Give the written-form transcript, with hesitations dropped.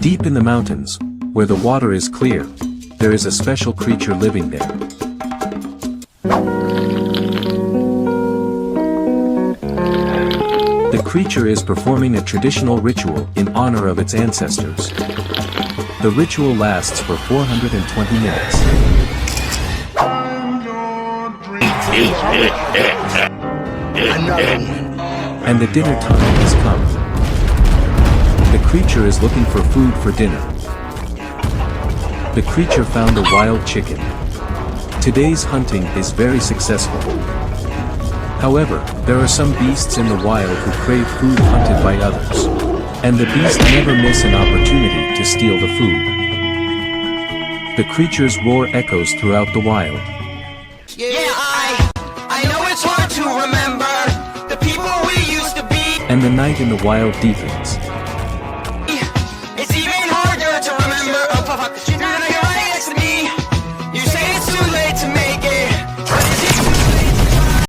Deep in the mountains, where the water is clear, there is a special creature living there. The creature is performing a traditional ritual in honor of its ancestors. The ritual lasts for 420 minutes. And the dinner time has come. The creature is looking for food for dinner. The creature found a wild chicken. Today's hunting is very successful. However, there are some beasts in the wild who crave food hunted by others. And the beast never miss an opportunity to steal the food. The creature's roar echoes throughout the wild. Yeah, I know it's hard to remember the people we used to be. And the night in the wild deepens.